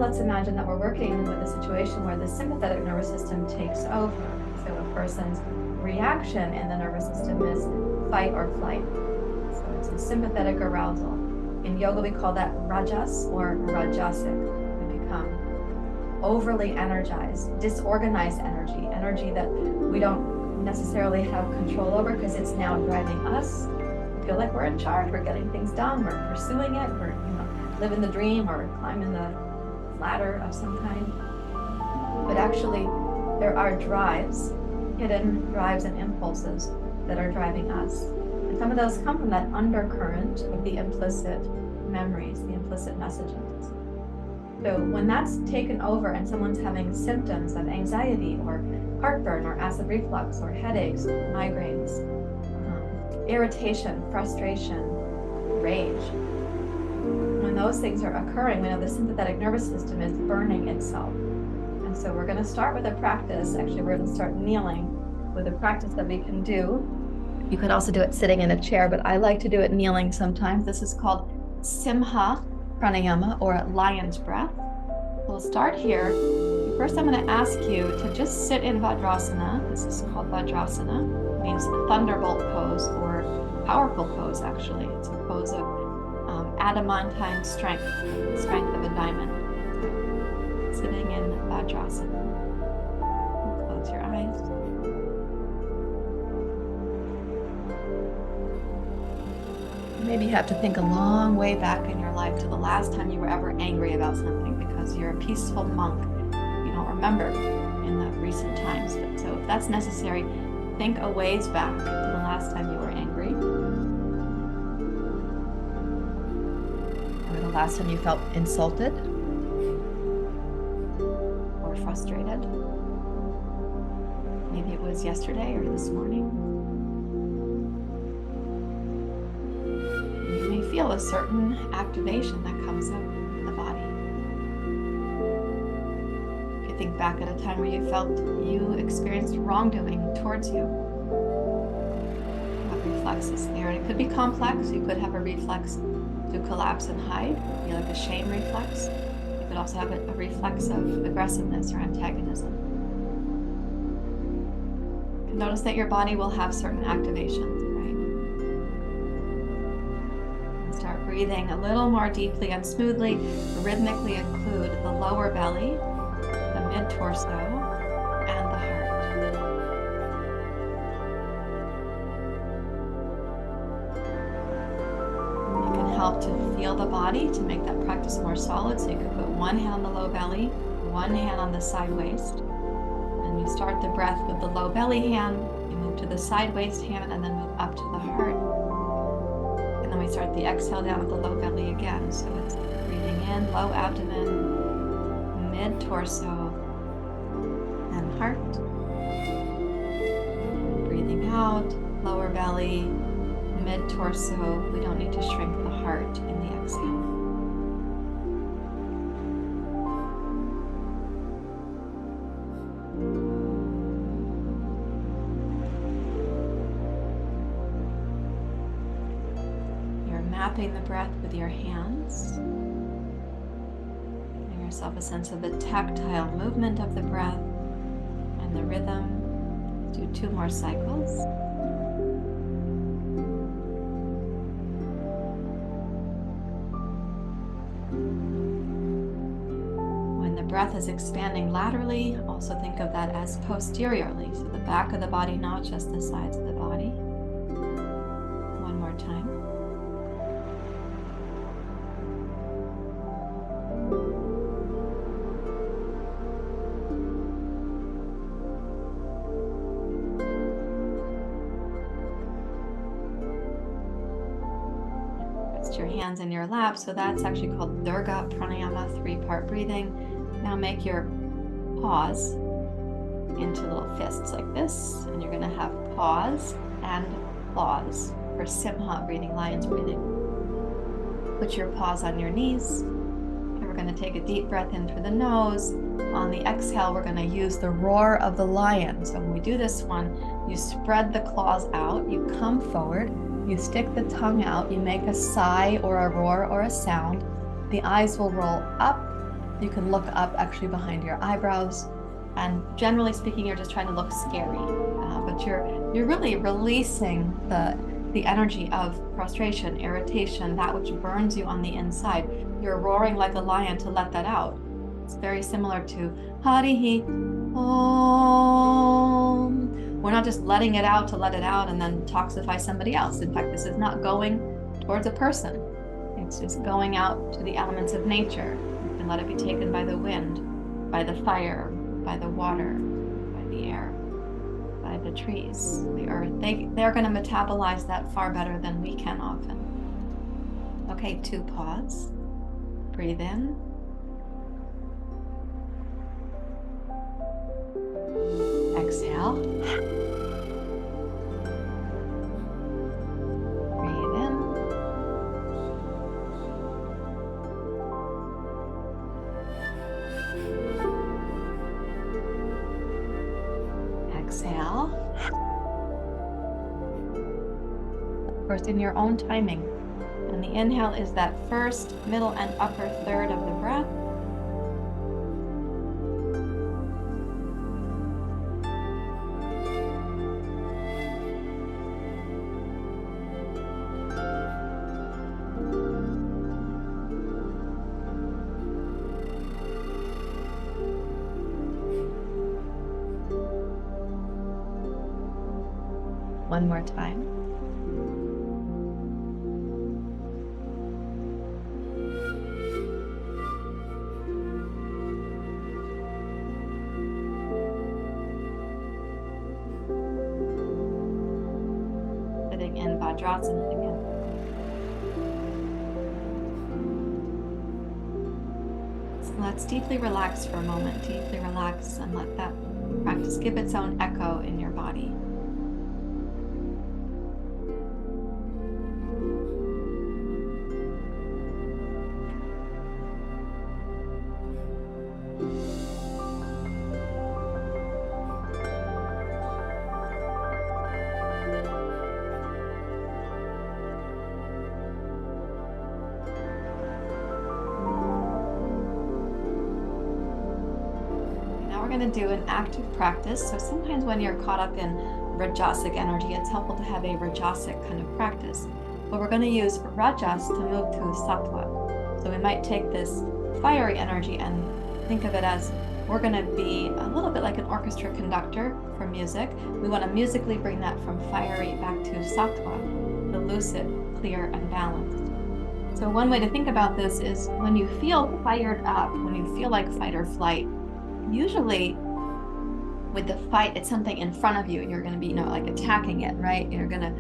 let's imagine that we're working with a situation where the sympathetic nervous system takes over. So a person's reaction in the nervous system is fight or flight. So it's a sympathetic arousal. In yoga, we call that rajas or rajasic. We become overly energized, disorganized energy that we don't necessarily have control over because it's now driving us. We feel like we're in charge, we're getting things done, we're pursuing it, we're living the dream or climbing the ladder of some kind. But actually, there are drives, hidden drives and impulses that are driving us. And some of those come from that undercurrent of the implicit memories, the implicit messages. So when that's taken over and someone's having symptoms of anxiety or heartburn or acid reflux or headaches, migraines, irritation, frustration, rage, when those things are occurring, we know the sympathetic nervous system is burning itself. And so we're going to start with a practice. Actually, we're going to start kneeling with a practice that we can do. You could also do it sitting in a chair, but I like to do it kneeling sometimes. This is called Simha Pranayama, or lion's breath. We'll start here. First, I'm going to ask you to just sit in Vajrasana. This is called Vajrasana. It means thunderbolt pose or powerful pose, actually. It's a pose of adamantine strength, strength of a diamond. Sitting in Vajrasana. Close your eyes. Maybe you have to think a long way back in your life to the last time you were ever angry about something, because you're a peaceful monk. You don't remember in the recent times. But so if that's necessary, think a ways back to the last time you were angry. Or the last time you felt insulted or frustrated. Maybe it was yesterday or this morning. Feel a certain activation that comes up in the body. If you think back at a time where you felt you experienced wrongdoing towards you, what reflex is there? And it could be complex. You could have a reflex to collapse and hide, be like a shame reflex. You could also have a reflex of aggressiveness or antagonism. And notice that your body will have certain activations. Breathing a little more deeply and smoothly, rhythmically include the lower belly, the mid-torso, and the heart. You can help to feel the body to make that practice more solid. So you can put one hand on the low belly, one hand on the side waist. And you start the breath with the low belly hand, you move to the side waist hand, and then move up to the heart. And then we start the exhale down at the low belly again. So it's breathing in, low abdomen, mid-torso, and heart. Breathing out, lower belly, mid-torso. We don't need to shrink the heart in the exhale. Mapping the breath with your hands. Giving yourself a sense of the tactile movement of the breath and the rhythm. Do 2 more cycles. When the breath is expanding laterally, also think of that as posteriorly. So the back of the body, not just the sides of the body. One more time. Your hands in your lap, so that's actually called Durga Pranayama, 3-part breathing. Now make your paws into little fists like this, and you're going to have paws and claws for Simha breathing, lion's breathing. Put your paws on your knees, and we're going to take a deep breath in through the nose. On the exhale, we're going to use the roar of the lion. So when we do this one, you spread the claws out, you come forward, you stick the tongue out, you make a sigh or a roar or a sound. The eyes will roll up You can look up actually behind your eyebrows. And generally speaking, you're just trying to look scary, but you're really releasing the energy of frustration, irritation, that which burns you on the inside. You're roaring like a lion to let that out. It's very similar to Harihi Om. We're not just letting it out to let it out and then toxify somebody else. In fact, this is not going towards a person. It's just going out to the elements of nature. You can let it be taken by the wind, by the fire, by the water, by the air, by the trees, the earth. They're going to metabolize that far better than we can often. Okay, 2, pause. Breathe in. Exhale. Breathe in. Exhale. Of course, in your own timing. And the inhale is that first, middle, and upper third of the breath. One more time. Sitting in Vajrasana again. So let's deeply relax for a moment. Deeply relax and let that practice give its own echo in your body. Going to do an active practice. So sometimes when you're caught up in rajasic energy, it's helpful to have a rajasic kind of practice. But we're going to use rajas to move to sattva. So we might take this fiery energy and think of it as we're going to be a little bit like an orchestra conductor for music. We want to musically bring that from fiery back to sattva, the lucid, clear, and balanced. So one way to think about this is when you feel fired up, when you feel like fight or flight, usually with the fight, it's something in front of you and you're going to be, like attacking it, right? You're going to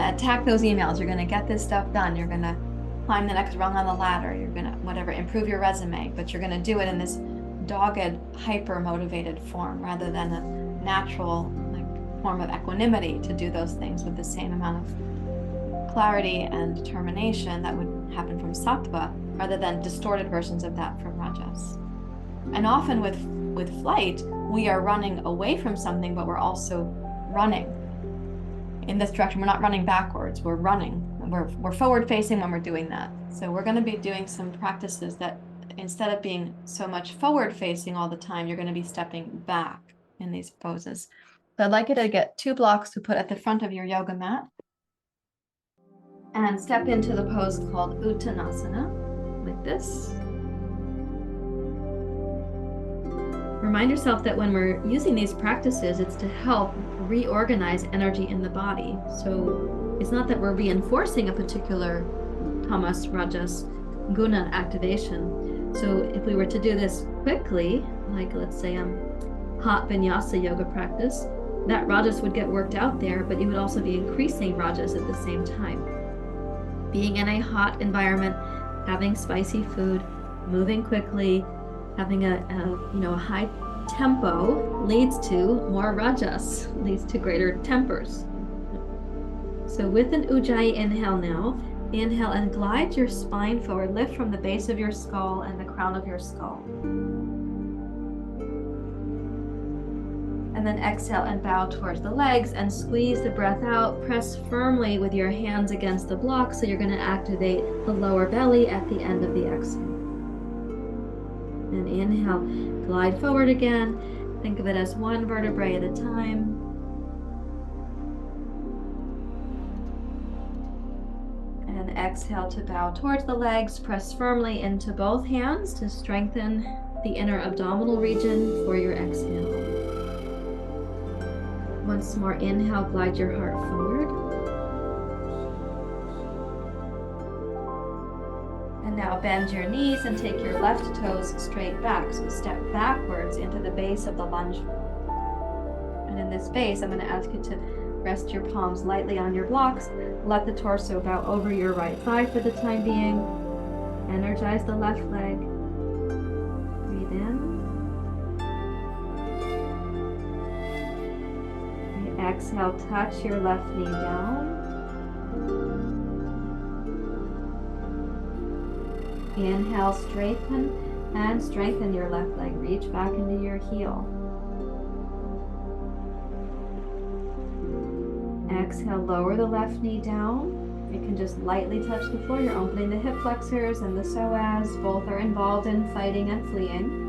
attack those emails. You're going to get this stuff done. You're going to climb the next rung on the ladder. You're going to, improve your resume, but you're going to do it in this dogged, hyper motivated form rather than a natural form of equanimity to do those things with the same amount of clarity and determination that would happen from sattva rather than distorted versions of that from rajas. And often with flight, we are running away from something, but we're also running in this direction. We're not running backwards, we're running. We're forward facing when we're doing that. So we're going to be doing some practices that instead of being so much forward facing all the time, you're going to be stepping back in these poses. So I'd like you to get 2 blocks to put at the front of your yoga mat and step into the pose called Uttanasana, like this. Remind yourself that when we're using these practices, it's to help reorganize energy in the body. So it's not that we're reinforcing a particular tamas, rajas, guna activation. So if we were to do this quickly, like let's say hot vinyasa yoga practice, that rajas would get worked out there, but you would also be increasing rajas at the same time. Being in a hot environment, having spicy food, moving quickly, having a high tempo leads to more rajas, leads to greater tempers. So with an ujjayi inhale now, inhale and glide your spine forward, lift from the base of your skull and the crown of your skull. And then exhale and bow towards the legs and squeeze the breath out. Press firmly with your hands against the block, so you're going to activate the lower belly at the end of the exhale. And inhale, glide forward again. Think of it as one vertebrae at a time. And exhale to bow towards the legs. Press firmly into both hands to strengthen the inner abdominal region for your exhale. Once more, inhale, glide your heart forward. And now bend your knees and take your left toes straight back. So step backwards into the base of the lunge. And in this base, I'm going to ask you to rest your palms lightly on your blocks. Let the torso bow over your right thigh for the time being. Energize the left leg. Breathe in. Exhale, touch your left knee down. Inhale, strengthen your left leg. Reach back into your heel. Exhale, lower the left knee down. You can just lightly touch the floor. You're opening the hip flexors and the psoas. Both are involved in fighting and fleeing.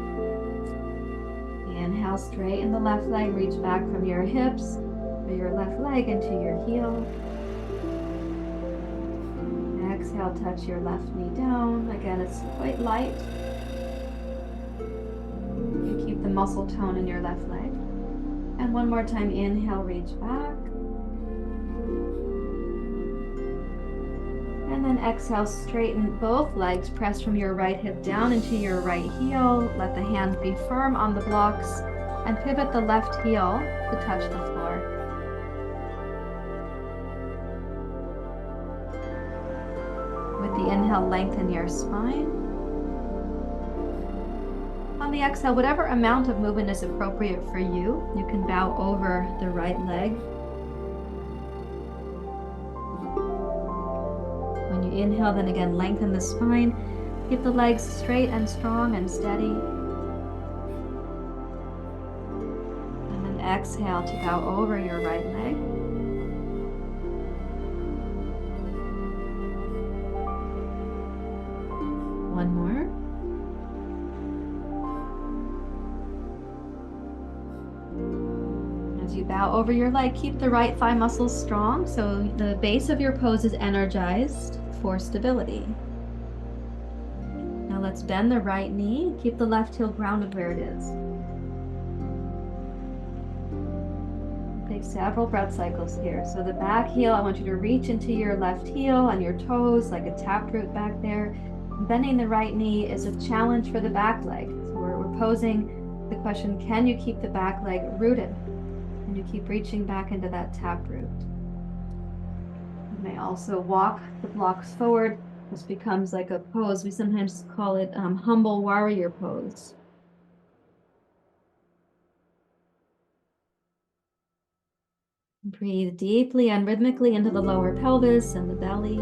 Inhale, straighten the left leg. Reach back from your hips or your left leg into your heel. Exhale, touch your left knee down. Again, it's quite light. You keep the muscle tone in your left leg. And one more time, inhale, reach back. And then exhale, straighten both legs. Press from your right hip down into your right heel. Let the hands be firm on the blocks. And pivot the left heel to touch the floor. With the inhale, lengthen your spine. On the exhale, whatever amount of movement is appropriate for you, you can bow over the right leg. When you inhale, then again, lengthen the spine. Keep the legs straight and strong and steady. And then exhale to bow over your right leg. One more. As you bow over your leg, keep the right thigh muscles strong so the base of your pose is energized for stability. Now let's bend the right knee. Keep the left heel grounded where it is. Take several breath cycles here. So the back heel, I want you to reach into your left heel and your toes like a taproot back there. Bending the right knee is a challenge for the back leg. So we're posing the question, can you keep the back leg rooted? And you keep reaching back into that taproot. You may also walk the blocks forward. This becomes like a pose. We sometimes call it humble warrior pose. Breathe deeply and rhythmically into the lower pelvis and the belly.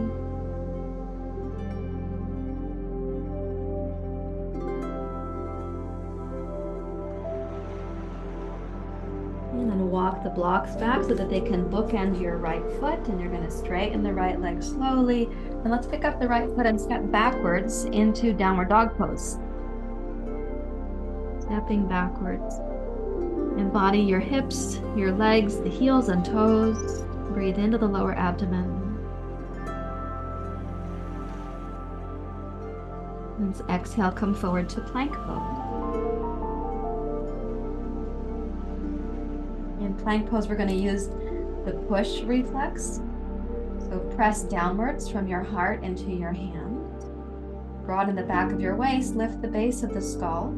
And then walk the blocks back so that they can bookend your right foot, and you're going to straighten the right leg slowly. And let's pick up the right foot and step backwards into downward dog pose. Stepping backwards. Embody your hips, your legs, the heels and toes. Breathe into the lower abdomen. And exhale, come forward to plank pose. In plank pose, we're going to use the push reflex. So press downwards from your heart into your hand. Broaden the back of your waist, lift the base of the skull.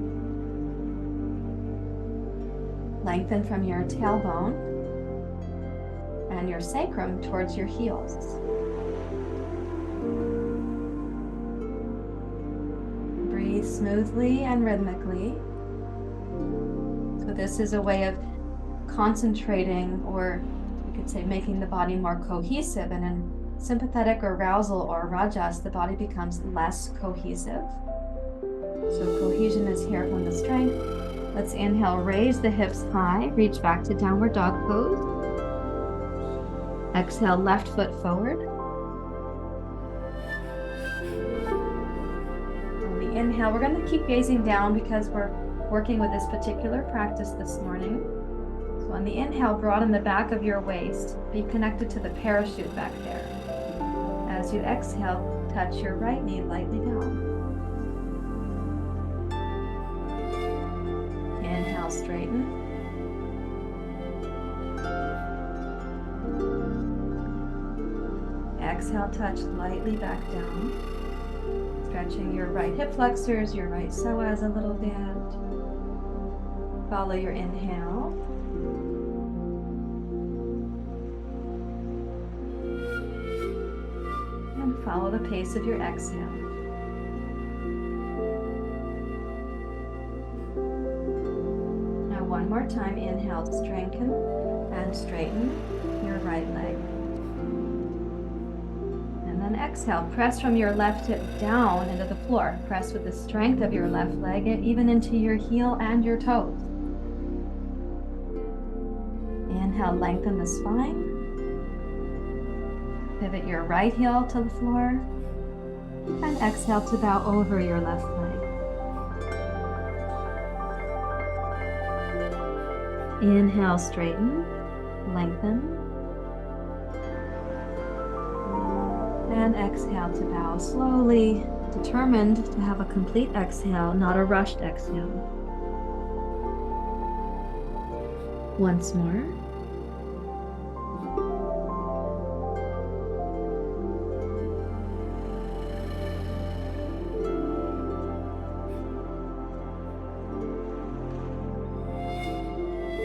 Lengthen from your tailbone and your sacrum towards your heels. Breathe smoothly and rhythmically. So this is a way of concentrating, or you could say making the body more cohesive. And in sympathetic arousal or rajas, the body becomes less cohesive. So cohesion is here from the strength. Let's inhale, raise the hips high, reach back to downward dog pose. Exhale, left foot forward. On the inhale, Now we're going to keep gazing down because we're working with this particular practice this morning. So on the inhale, broaden the back of your waist. Be connected to the parachute back there. As you exhale, touch your right knee lightly down. Inhale, straighten. Exhale, touch lightly back down. Stretching your right hip flexors, your right psoas a little bit. Follow your inhale. And follow the pace of your exhale. Now one more time, inhale, strengthen and straighten your right leg. And then exhale, press from your left hip down into the floor. Press with the strength of your left leg, even into your heel and your toes. Inhale, lengthen the spine. Pivot your right heel to the floor. And exhale to bow over your left leg. Inhale, straighten, lengthen. And exhale to bow slowly, determined to have a complete exhale, not a rushed exhale. Once more.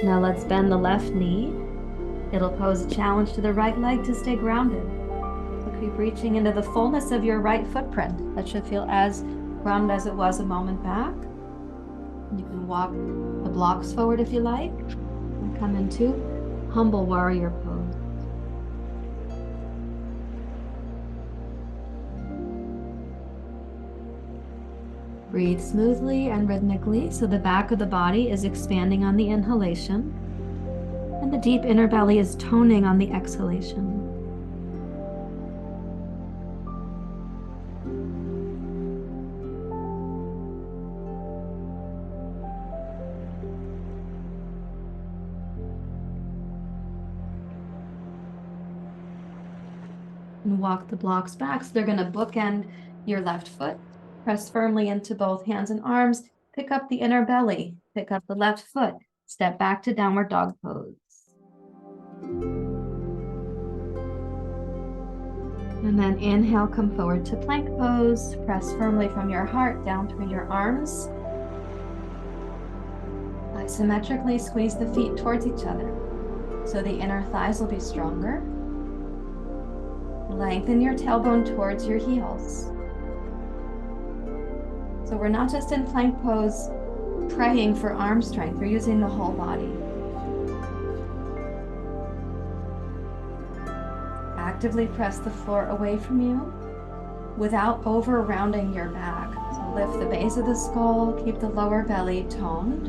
Now let's bend the left knee. It'll pose a challenge to the right leg to stay grounded. Keep reaching into the fullness of your right footprint. That should feel as grounded as it was a moment back. You can walk the blocks forward if you like, and come into humble warrior pose. Breathe smoothly and rhythmically so the back of the body is expanding on the inhalation, and the deep inner belly is toning on the exhalation. And walk the blocks back. So they're going to bookend your left foot. Press firmly into both hands and arms. Pick up the inner belly. Pick up the left foot. Step back to downward dog pose. And then inhale, come forward to plank pose. Press firmly from your heart down through your arms. Isometrically squeeze the feet towards each other so the inner thighs will be stronger. Lengthen your tailbone towards your heels. So we're not just in plank pose praying for arm strength, we're using the whole body. Actively press the floor away from you without over rounding your back. So lift the base of the skull, keep the lower belly toned.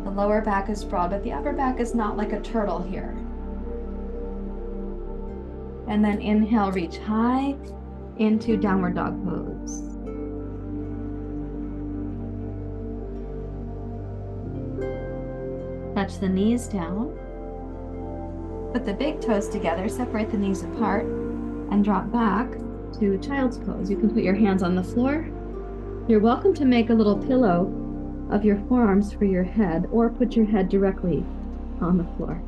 The lower back is broad, but the upper back is not like a turtle here. And then inhale, reach high into downward dog pose. Touch the knees down. Put the big toes together, separate the knees apart, and drop back to child's pose. You can put your hands on the floor. You're welcome to make a little pillow of your forearms for your head, or put your head directly on the floor.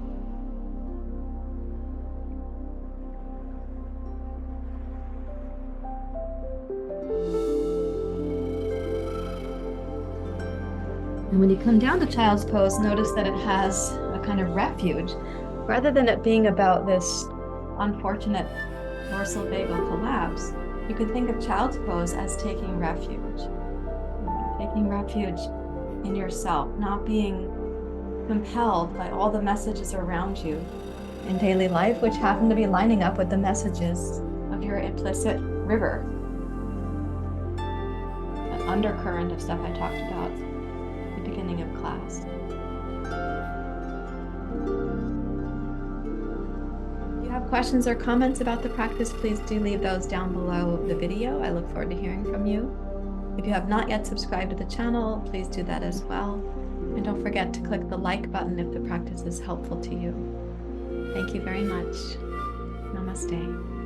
And when you come down to child's pose, notice that it has a kind of refuge. Rather than it being about this unfortunate dorsal vagal collapse, you can think of child's pose as taking refuge. Taking refuge in yourself, not being compelled by all the messages around you in daily life, which happen to be lining up with the messages of your implicit river. An undercurrent of stuff I talked about at the beginning of class. If you have questions or comments about the practice, please do leave those down below the video. I look forward to hearing from you. If you have not yet subscribed to the channel, please do that as well. And don't forget to click the like button if the practice is helpful to you. Thank you very much. Namaste.